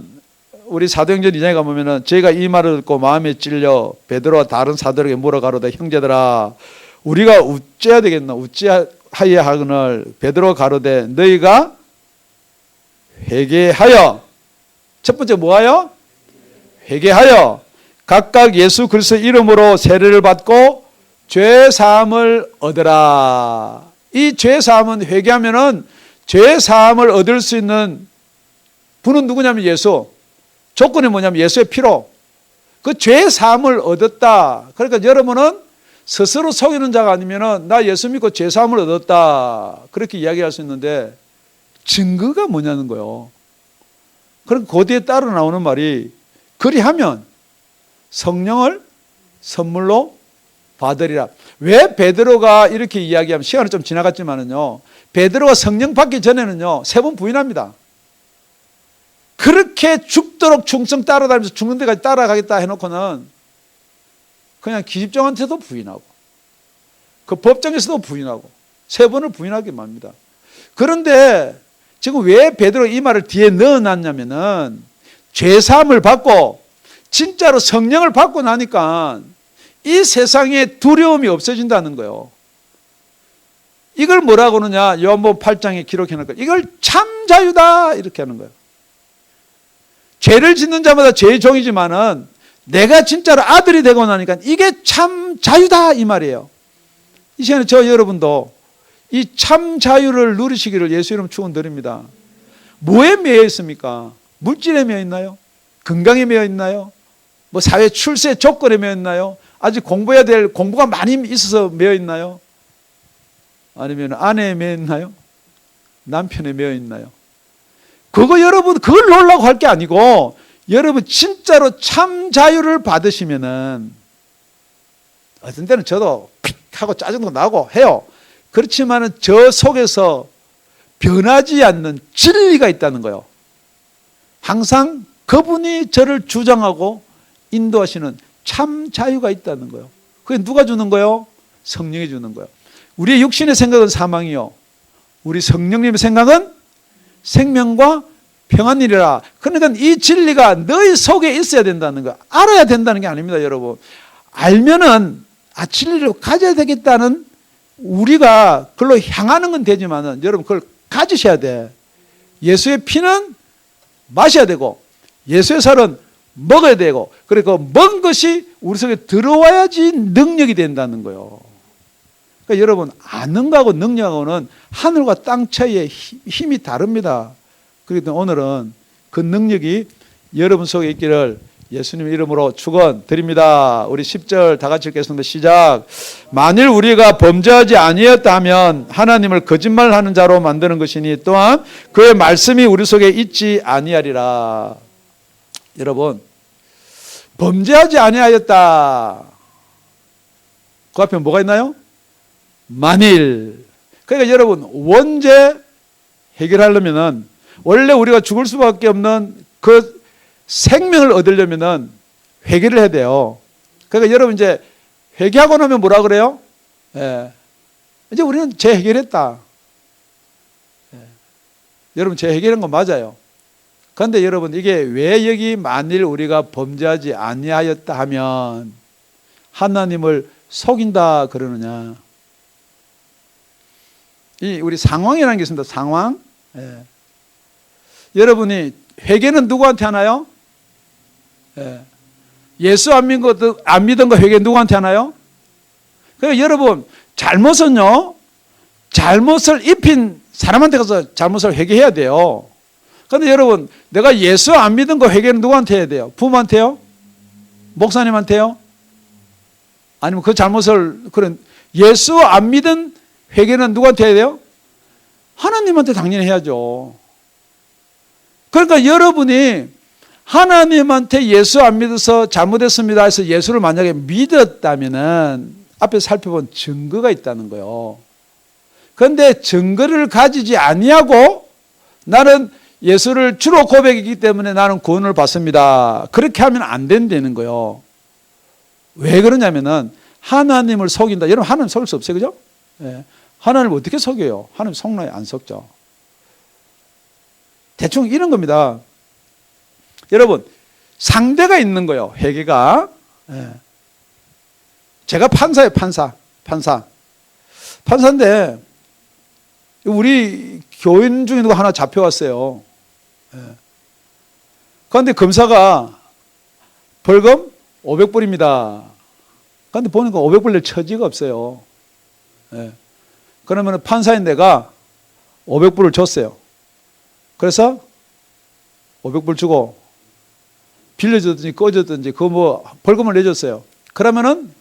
A: 우리 사도행전 2장에 가보면은 저희가 이 말을 듣고 마음에 찔려 베드로와 다른 사도에게 물어가로되 형제들아 우리가 어찌해야 되겠나 어찌하여야 하거늘 베드로가 가로되 너희가 회개하여 첫 번째 뭐하여? 회개하여 각각 예수 그리스도 이름으로 세례를 받고 죄 사함을 얻으라. 이 죄 사함은 회개하면은 죄 사함을 얻을 수 있는 분은 누구냐면 예수. 조건이 뭐냐면 예수의 피로 그 죄 사함을 얻었다. 그러니까 여러분은 스스로 속이는 자가 아니면은 나 예수 믿고 죄 사함을 얻었다. 그렇게 이야기할 수 있는데 증거가 뭐냐는 거예요. 그럼 그 뒤에 따라 나오는 말이 그리하면 성령을 선물로 받으리라. 왜 베드로가 이렇게 이야기하면 시간이 좀 지나갔지만은요. 베드로가 성령 받기 전에는요. 3번 부인합니다. 그렇게 죽도록 충성 따라다니면서 죽는 데까지 따라가겠다 해놓고는 그냥 기집종한테도 부인하고 그 법정에서도 부인하고 3번을 부인하게 맙니다. 그런데 지금 왜 베드로가 이 말을 뒤에 넣어놨냐면은 죄사함을 받고 진짜로 성령을 받고 나니까 이 세상에 두려움이 없어진다는 거예요. 이걸 뭐라고 하느냐 요한복음 8장에 기록해놓은 거예요. 이걸 참 자유다 이렇게 하는 거예요. 죄를 짓는 자마다 죄의 종이지만은 내가 진짜로 아들이 되고 나니까 이게 참 자유다 이 말이에요. 이 시간에 저 여러분도 이 참 자유를 누리시기를 예수 이름 축원드립니다. 뭐에 매여 있습니까? 물질에 매여 있나요? 건강에 매여 있나요? 뭐 사회 출세 조건에 매여 있나요? 아직 공부해야 될 공부가 많이 있어서 매여 있나요? 아니면 아내에 매여 있나요? 남편에 매여 있나요? 그거 여러분 그걸 놀라고 할 게 아니고 여러분 진짜로 참 자유를 받으시면은 어떤 때는 저도 픽 하고 짜증도 나고 해요. 그렇지만은 저 속에서 변하지 않는 진리가 있다는 거예요. 항상 그분이 저를 주장하고 인도하시는 참 자유가 있다는 거예요. 그게 누가 주는 거예요? 성령이 주는 거예요. 우리의 육신의 생각은 사망이요. 우리 성령님의 생각은 생명과 평안이라. 그러니까 이 진리가 너희 속에 있어야 된다는 거, 알아야 된다는 게 아닙니다, 여러분. 알면은 진리를 가져야 되겠다는 우리가 그걸로 향하는 건 되지만은 여러분 그걸 가지셔야 돼. 예수의 피는 마셔야 되고 예수의 살은 먹어야 되고 그리고 먹은 것이 우리 속에 들어와야지 능력이 된다는 거예요. 그러니까 여러분 아는 거하고 능력하고는 하늘과 땅 차이의 힘이 다릅니다. 그래서 오늘은 그 능력이 여러분 속에 있기를 예수님 이름으로 축원드립니다. 우리 10절 다 같이 읽겠습니다. 시작. 만일 우리가 범죄하지 아니었다면 하나님을 거짓말하는 자로 만드는 것이니 또한 그의 말씀이 우리 속에 있지 아니하리라. 여러분 범죄하지 아니하였다. 그 앞에 뭐가 있나요? 만일. 그러니까 여러분 원죄 해결하려면은 원래 우리가 죽을 수밖에 없는 그 생명을 얻으려면은 회개를 해야 돼요. 그러니까 여러분 이제 회개하고 나면 뭐라 그래요? 예. 이제 우리는 죄 해결했다. 예. 여러분 죄 해결한 거 맞아요. 그런데 여러분 이게 왜 여기 만일 우리가 범죄하지 아니하였다 하면 하나님을 속인다 그러느냐? 이 우리 상황이라는 게 있습니다. 상황. 예. 여러분이 회개는 누구한테 하나요? 예. 예수 안 믿은 거 회개 누구한테 하나요? 그러니까 여러분 잘못은요, 잘못을 입힌 사람한테 가서 잘못을 회개해야 돼요. 그런데 여러분 내가 예수 안 믿은 거 회개는 누구한테 해야 돼요? 부모한테요? 목사님한테요? 아니면 그 잘못을 그런 예수 안 믿은 회개는 누구한테 해야 돼요? 하나님한테 당연히 해야죠. 그러니까 여러분이 하나님한테 예수 안 믿어서 잘못했습니다 해서 예수를 만약에 믿었다면은 앞에 살펴본 증거가 있다는 거예요. 그런데 증거를 가지지 아니하고 나는 예수를 주로 고백했기 때문에 나는 구원을 받습니다. 그렇게 하면 안 된다는 거예요. 왜 그러냐면은 하나님을 속인다. 여러분 하나님 속일 수 없어요. 그죠? 예. 하나님을 어떻게 속여요? 하나님 속나요? 안 속죠. 대충 이런 겁니다. 여러분 상대가 있는 거예요. 회개가. 예. 제가 판사예요. 판사인데 우리 교인 중에 누가 하나 잡혀왔어요. 예. 그런데 검사가 벌금 500불입니다. 그런데 보니까 500불 낼 처지가 없어요. 예. 그러면 판사인 내가 500불을 줬어요. 그래서 500불 주고 빌려줬든지 꺼줬든지 그 뭐 벌금을 내줬어요. 그러면은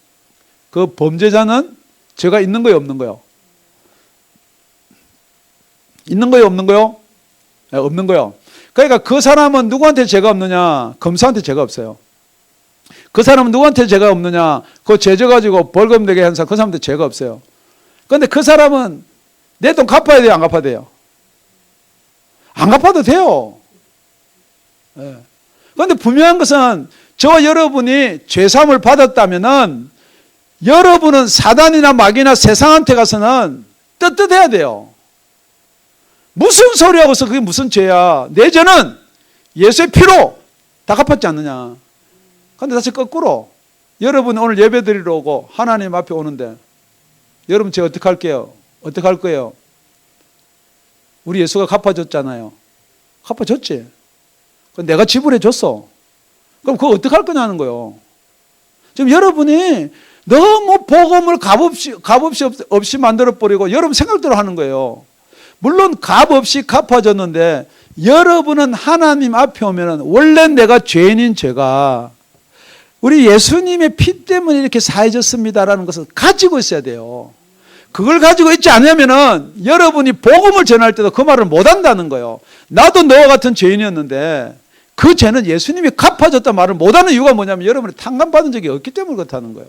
A: 그 범죄자는 죄가 있는 거예요, 없는 거예요? 있는 거예요, 없는 거예요? 네, 없는 거예요. 그러니까 그 사람은 누구한테 죄가 없느냐? 검사한테 죄가 없어요. 그 사람은 누구한테 죄가 없느냐? 그 죄져 가지고 벌금 내게 한 사람, 그 사람한테 죄가 없어요. 그런데 그 사람은 내 돈 갚아야 돼요, 안 갚아야 돼요? 안 갚아도 돼요. 네. 그런데 분명한 것은 저와 여러분이 죄사함을 받았다면은 여러분은 사단이나 마귀나 세상한테 가서는 떳떳해야 돼요. 무슨 소리하고서 그게 무슨 죄야? 내 죄는 예수의 피로 다 갚았지 않느냐? 그런데 다시 거꾸로 여러분 오늘 예배 드리러 오고 하나님 앞에 오는데 여러분 제가 어떻게 할게요? 어떻게 할 거예요? 우리 예수가 갚아줬잖아요. 갚아줬지? 그럼 내가 지불해 줬어. 그럼 그거 어떻게 할 거냐는 거예요. 지금 여러분이 너무 복음을 값없이 없이 만들어버리고 여러분 생각대로 하는 거예요. 물론 값없이 갚아줬는데 여러분은 하나님 앞에 오면은 원래 내가 죄인인 죄가 우리 예수님의 피 때문에 이렇게 사해졌습니다라는 것을 가지고 있어야 돼요. 그걸 가지고 있지 않으면은 여러분이 복음을 전할 때도 그 말을 못 한다는 거예요. 나도 너와 같은 죄인이었는데 그 죄는 예수님이 갚아줬단 말을 못하는 이유가 뭐냐면 여러분이 탕감받은 적이 없기 때문에 그렇다는 거예요.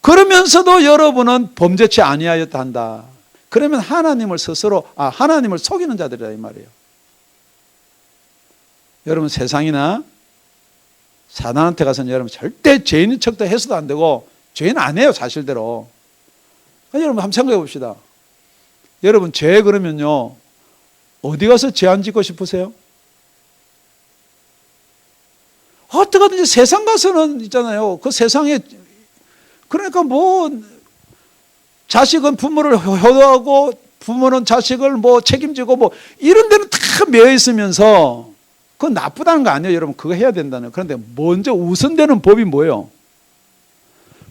A: 그러면서도 여러분은 범죄치 아니하였다 한다. 그러면 하나님을 하나님을 속이는 자들이라 이 말이에요. 여러분 세상이나 사단한테 가서는 여러분 절대 죄인인 척도 해서도 안 되고 죄인 아니에요 사실대로. 여러분 한번 생각해 봅시다. 여러분 죄 그러면요 어디 가서 죄 안 짓고 싶으세요? 어떻게든지 세상 가서는 있잖아요. 그 세상에 그러니까 뭐 자식은 부모를 효도하고 부모는 자식을 뭐 책임지고 뭐 이런 데는 다 매여 있으면서 그건 나쁘다는 거 아니에요. 여러분 그거 해야 된다는. 그런데 먼저 우선되는 법이 뭐예요?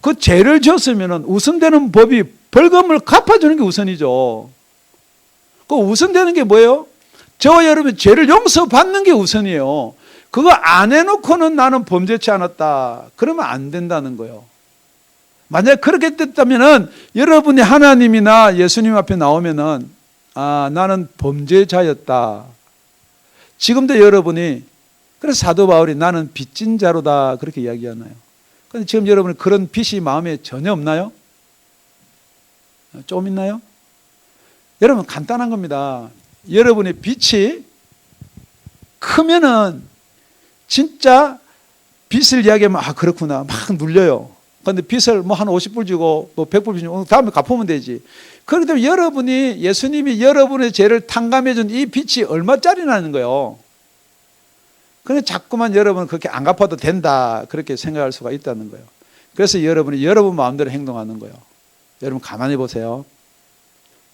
A: 그 죄를 지었으면 우선되는 법이 벌금을 갚아주는 게 우선이죠. 그 우선되는 게 뭐예요? 저와 여러분 죄를 용서받는 게 우선이에요. 그거 안 해놓고는 나는 범죄치 않았다. 그러면 안 된다는 거예요. 만약 그렇게 됐다면은 여러분이 하나님이나 예수님 앞에 나오면은 나는 범죄자였다. 지금도 여러분이 그래서 사도 바울이 나는 빚진 자로다 그렇게 이야기하나요? 그런데 지금 여러분 그런 빚이 마음에 전혀 없나요? 좀 있나요? 여러분 간단한 겁니다. 여러분의 빚이 크면은 진짜 빚을 이야기하면 그렇구나 막 눌려요. 그런데 빚을 뭐 한 50불 주고 뭐 100불 주고 다음에 갚으면 되지. 그렇기 때문에 여러분이 예수님이 여러분의 죄를 탕감해 준 이 빚이 얼마짜리라는 거예요. 그런데 자꾸만 여러분 그렇게 안 갚아도 된다 그렇게 생각할 수가 있다는 거예요. 그래서 여러분이 여러분 마음대로 행동하는 거예요. 여러분 가만히 보세요.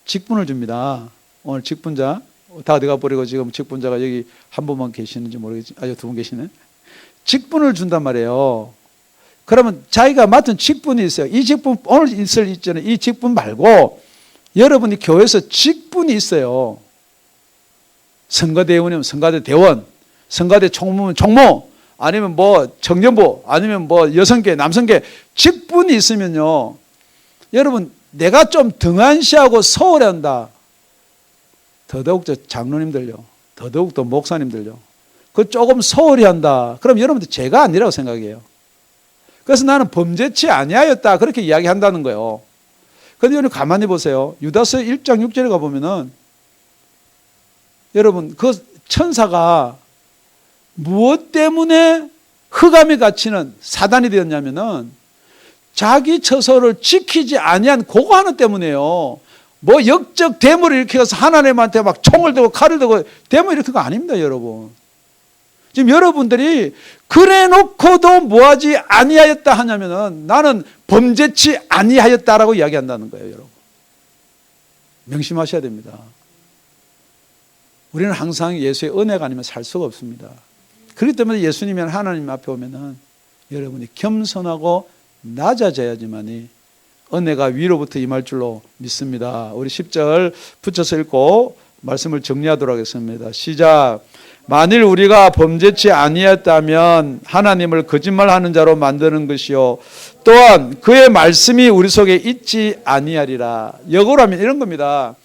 A: 직분을 줍니다. 오늘 직분자 다 어디 가버리고 지금 직분자가 여기 한 분만 계시는지 모르겠지. 두 분 계시네. 직분을 준단 말이에요. 그러면 자기가 맡은 직분이 있어요. 이 직분 오늘 있잖아요. 이 직분 말고 여러분이 교회에서 직분이 있어요. 성가대원이면 성가대대원, 성가대 총무면 총무, 아니면 뭐 청년부, 아니면 뭐 여성계, 남성계 직분이 있으면요. 여러분 내가 좀 등한시하고 소홀한다. 더더욱 저 장로님들요. 더더욱 더 목사님들요. 그 조금 소홀히 한다. 그럼 여러분들 죄가 아니라고 생각해요. 그래서 나는 범죄치 아니하였다. 그렇게 이야기한다는 거예요. 그런데 여러분 가만히 보세요. 유다서 1장 6절에 가보면은 여러분 그 천사가 무엇 때문에 흑암에 갇히는 사단이 되었냐면은 자기 처소를 지키지 아니한 그거 하나 때문에요. 뭐 역적 데모를 일으켜서 하나님한테 막 총을 들고 칼을 들고 데모 일으킨 거 아닙니다, 여러분. 지금 여러분들이 그래 놓고도 뭐하지 아니하였다 하냐면은 나는 범죄치 아니하였다라고 이야기한다는 거예요, 여러분. 명심하셔야 됩니다. 우리는 항상 예수의 은혜가 아니면 살 수가 없습니다. 그렇기 때문에 예수님이 하나님 앞에 오면은 여러분이 겸손하고 낮아져야지만이 은혜가 위로부터 임할 줄로 믿습니다. 우리 10절 붙여서 읽고 말씀을 정리하도록 하겠습니다. 시작. 만일 우리가 범죄치 아니했다면 하나님을 거짓말하는 자로 만드는 것이요 또한 그의 말씀이 우리 속에 있지 아니하리라. 역으로 하면 이런 겁니다.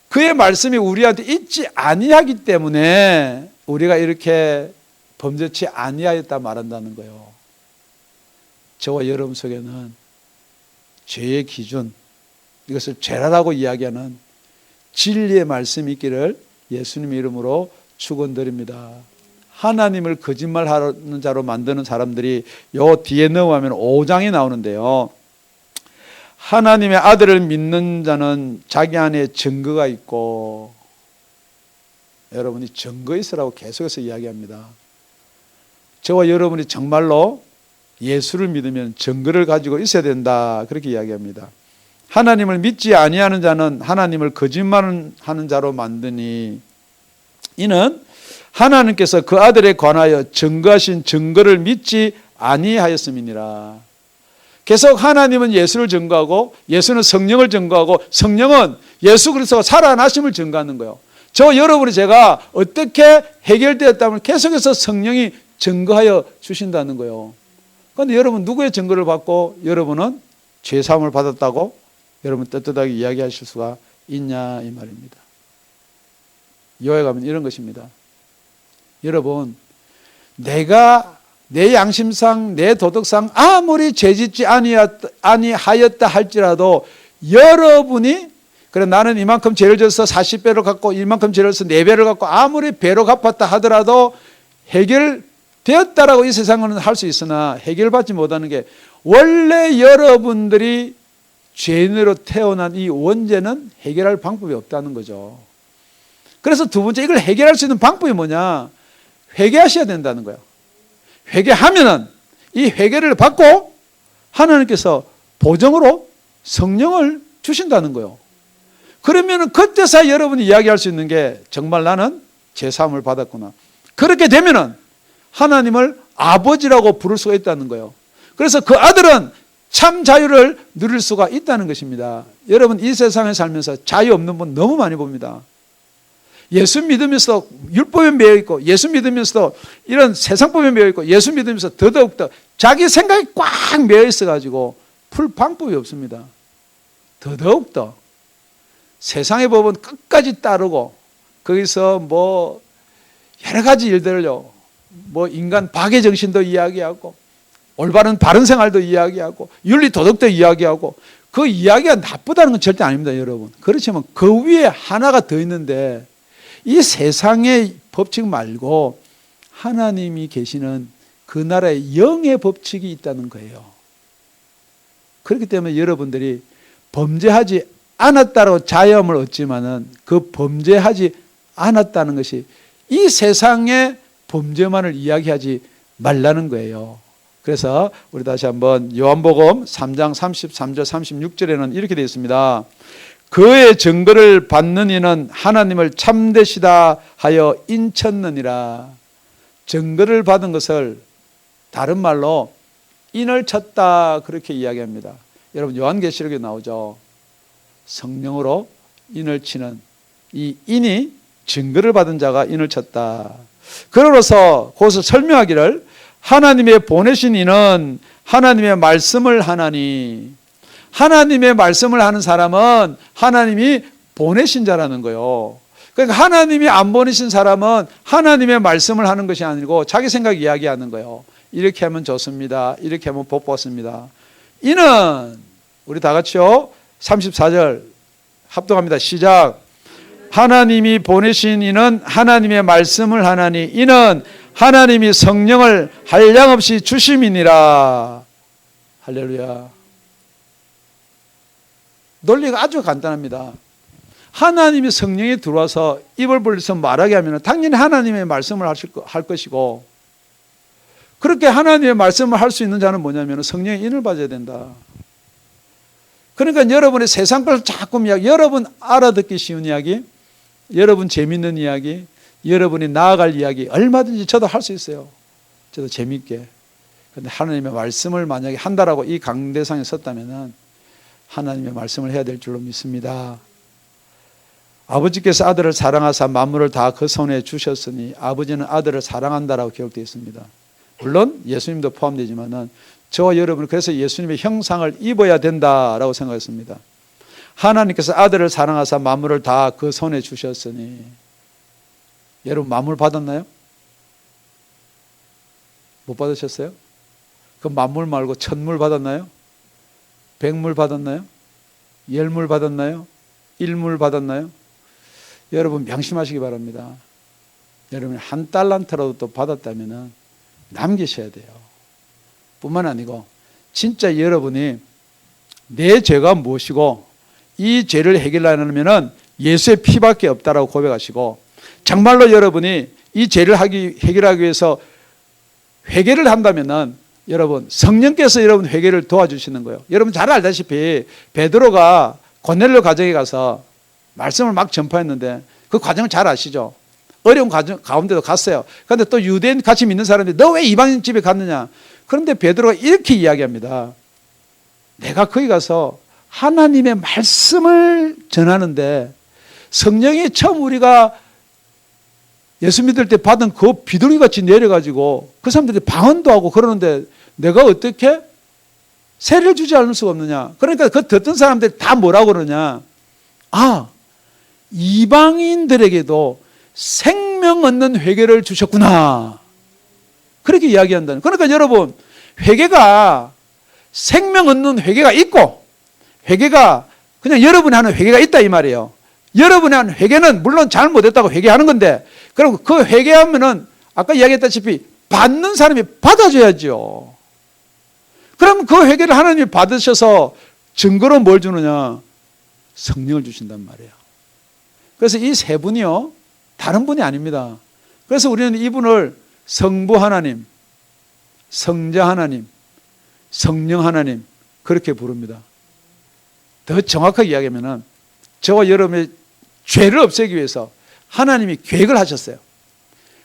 A: 그의 말씀이 우리한테 있지 아니하기 때문에 우리가 이렇게 범죄치 아니하였다 말한다는 거예요. 저와 여러분 속에는 죄의 기준, 이것을 죄라고 이야기하는 진리의 말씀이 있기를 예수님의 이름으로 축원드립니다. 하나님을 거짓말하는 자로 만드는 사람들이 요 뒤에 넘어가면 5장이 나오는데요. 하나님의 아들을 믿는 자는 자기 안에 증거가 있고, 여러분이 증거 있으라고 계속해서 이야기합니다. 저와 여러분이 정말로 예수를 믿으면 증거를 가지고 있어야 된다, 그렇게 이야기합니다. 하나님을 믿지 아니하는 자는 하나님을 거짓말하는 자로 만드니 이는 하나님께서 그 아들에 관하여 증거하신 증거를 믿지 아니하였음이니라. 계속 하나님은 예수를 증거하고 예수는 성령을 증거하고 성령은 예수 그리스도가 살아나심을 증거하는 거예요. 저 여러분이 제가 어떻게 해결되었다면 계속해서 성령이 증거하여 주신다는 거예요. 그런데 여러분 누구의 증거를 받고 여러분은 죄사함을 받았다고 여러분 떳떳하게 이야기하실 수가 있냐 이 말입니다. 요에 가면 이런 것입니다. 여러분 내가 내 양심상 내 도덕상 아무리 죄짓지 아니하였다 할지라도 여러분이 그래 나는 이만큼 죄를 져서 40배를 갚고 이만큼 죄를 져서 4배를 갚고 아무리 배로 갚았다 하더라도 해결되었다라고 이 세상은 할 수 있으나 해결받지 못하는 게 원래 여러분들이 죄인으로 태어난 이 원죄는 해결할 방법이 없다는 거죠. 그래서 두 번째 이걸 해결할 수 있는 방법이 뭐냐? 회개하셔야 된다는 거예요. 회개하면은 이 회개를 받고 하나님께서 보정으로 성령을 주신다는 거예요. 그러면은 그때서 여러분이 이야기할 수 있는 게 정말 나는 죄사함을 받았구나. 그렇게 되면은 하나님을 아버지라고 부를 수가 있다는 거예요. 그래서 그 아들은 참 자유를 누릴 수가 있다는 것입니다. 여러분 이 세상에 살면서 자유 없는 분 너무 많이 봅니다. 예수 믿으면서 율법에 매여 있고 예수 믿으면서도 이런 세상법에 매여 있고 예수 믿으면서 더더욱더 자기 생각이 꽉 매여 있어가지고 풀 방법이 없습니다. 더더욱더 세상의 법은 끝까지 따르고 거기서 뭐 여러 가지 일들을요 뭐 인간 박애 정신도 이야기하고 올바른 바른 생활도 이야기하고 윤리 도덕도 이야기하고 그 이야기가 나쁘다는 건 절대 아닙니다, 여러분. 그렇지만 그 위에 하나가 더 있는데 이 세상의 법칙 말고 하나님이 계시는 그 나라의 영의 법칙이 있다는 거예요. 그렇기 때문에 여러분들이 범죄하지 않았다고 자유함을 얻지만은 그 범죄하지 않았다는 것이 이 세상의 범죄만을 이야기하지 말라는 거예요. 그래서 우리 다시 한번 요한복음 3장 33절 36절에는 이렇게 되어 있습니다. 그의 증거를 받는 이는 하나님을 참되시다 하여 인쳤느니라. 증거를 받은 것을 다른 말로 인을 쳤다 그렇게 이야기합니다. 여러분 요한계시록에 나오죠. 성령으로 인을 치는 이 인이 증거를 받은 자가 인을 쳤다. 그러고서 거기서 설명하기를 하나님의 보내신 이는 하나님의 말씀을 하나니 하나님의 말씀을 하는 사람은 하나님이 보내신 자라는 거예요. 그러니까 하나님이 안 보내신 사람은 하나님의 말씀을 하는 것이 아니고 자기 생각 이야기하는 거예요. 이렇게 하면 좋습니다. 이렇게 하면 복 받습니다. 이는 우리 다 같이요. 34절 합동합니다. 시작. 하나님이 보내신 이는 하나님의 말씀을 하나니 이는 하나님이 성령을 한량없이 주심이니라. 할렐루야. 논리가 아주 간단합니다. 하나님이 성령이 들어와서 입을 벌려서 말하게 하면 당연히 하나님의 말씀을 할 것이고, 그렇게 하나님의 말씀을 할 수 있는 자는 뭐냐면 성령의 인을 받아야 된다. 그러니까 여러분의 세상 걸 자꾸 이야기, 여러분 알아듣기 쉬운 이야기, 여러분 재밌는 이야기, 여러분이 나아갈 이야기 얼마든지 저도 할 수 있어요. 저도 재밌게. 그런데 하나님의 말씀을 만약에 한다라고 이 강대상에 섰다면 하나님의 말씀을 해야 될 줄로 믿습니다. 아버지께서 아들을 사랑하사 만물을 다 그 손에 주셨으니 아버지는 아들을 사랑한다라고 기록되어 있습니다. 물론 예수님도 포함되지만은 저와 여러분은 그래서 예수님의 형상을 입어야 된다라고 생각했습니다. 하나님께서 아들을 사랑하사 만물을 다 그 손에 주셨으니, 여러분 만물 받았나요? 못 받으셨어요? 그 만물 말고 천물 받았나요? 백물 받았나요? 열물 받았나요? 일물 받았나요? 여러분 명심하시기 바랍니다. 여러분이 한 달란트라도 또 받았다면 남기셔야 돼요. 뿐만 아니고 진짜 여러분이 내 죄가 무엇이고 이 죄를 해결하려면 예수의 피밖에 없다라고 고백하시고, 정말로 여러분이 이 죄를 해결하기 위해서 회개를 한다면 여러분 성령께서 여러분 회개를 도와주시는 거예요. 여러분 잘 알다시피 베드로가 고넬료 가정에 가서 말씀을 막 전파했는데 그 과정을 잘 아시죠? 어려운 과정 가운데도 갔어요. 그런데 또 유대인 같이 믿는 사람들이 너 왜 이방인 집에 갔느냐? 그런데 베드로가 이렇게 이야기합니다. 내가 거기 가서 하나님의 말씀을 전하는데 성령이 처음 우리가 예수 믿을 때 받은 그 비둘기같이 내려가지고 그 사람들이 방언도 하고 그러는데 내가 어떻게 세례를 주지 않을 수가 없느냐? 그러니까 그 듣던 사람들이 다 뭐라고 그러냐? 아, 이방인들에게도 생명 얻는 회개를 주셨구나. 그렇게 이야기한다는. 그러니까 여러분 회개가 생명 얻는 회개가 있고 회개가 그냥 여러분이 하는 회개가 있다 이 말이에요. 여러분이 하는 회개는 물론 잘못했다고 회개하는 건데, 그리고 그 회개하면은 아까 이야기했다시피 받는 사람이 받아줘야죠. 그럼 그 회개를 하나님이 받으셔서 증거로 뭘 주느냐? 성령을 주신단 말이에요. 그래서 이 세 분이요 다른 분이 아닙니다. 그래서 우리는 이분을 성부 하나님, 성자 하나님, 성령 하나님 그렇게 부릅니다. 더 정확하게 이야기하면 저와 여러분의 죄를 없애기 위해서 하나님이 계획을 하셨어요.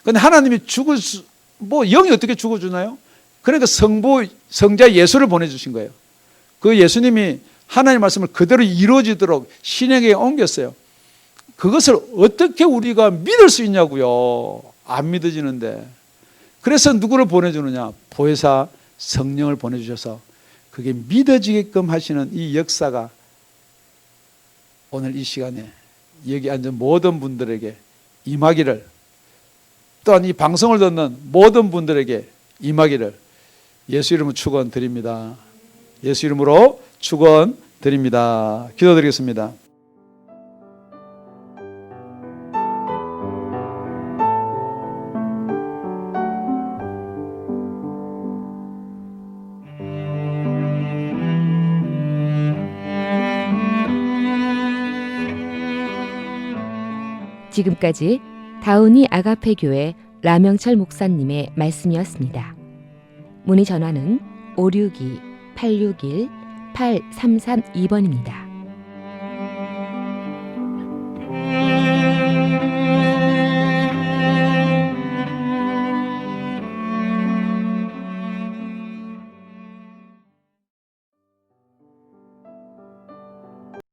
A: 그런데 하나님이 영이 어떻게 죽어주나요? 그러니까 성부, 성자 예수를 보내주신 거예요. 그 예수님이 하나님 말씀을 그대로 이루어지도록 신에게 옮겼어요. 그것을 어떻게 우리가 믿을 수 있냐고요. 안 믿어지는데. 그래서 누구를 보내주느냐? 보혜사 성령을 보내주셔서 그게 믿어지게끔 하시는 이 역사가 오늘 이 시간에 여기 앉은 모든 분들에게 임하기를, 또한 이 방송을 듣는 모든 분들에게 임하기를 예수 이름으로 축원드립니다. 예수 이름으로 축원드립니다. 기도드리겠습니다.
B: 지금까지 다운이 아가페 교회 라명철 목사님의 말씀이었습니다. 문의 전화는 562-861-8332번입니다.